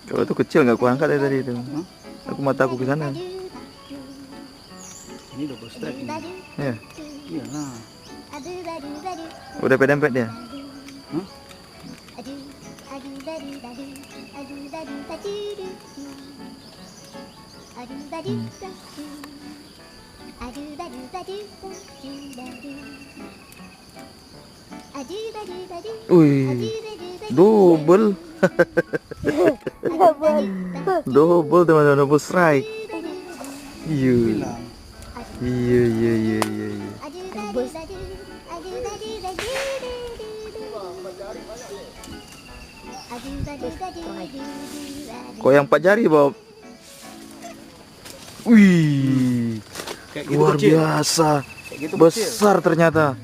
Kalau tuh kecil nggak kuangkat ya tadi itu. Aku mataku ke sana. Ini double strike ini. Ya. Iya lah. Udah pedempet dia. Hah? Wih, double. Double teman-teman, double strike. Iya. Bilang. Iya, iya, iya, iya, iya. Kok yang 4 jari, Bob? Wih, Kayak gitu luar kecil. biasa. Kayak gitu Besar ternyata.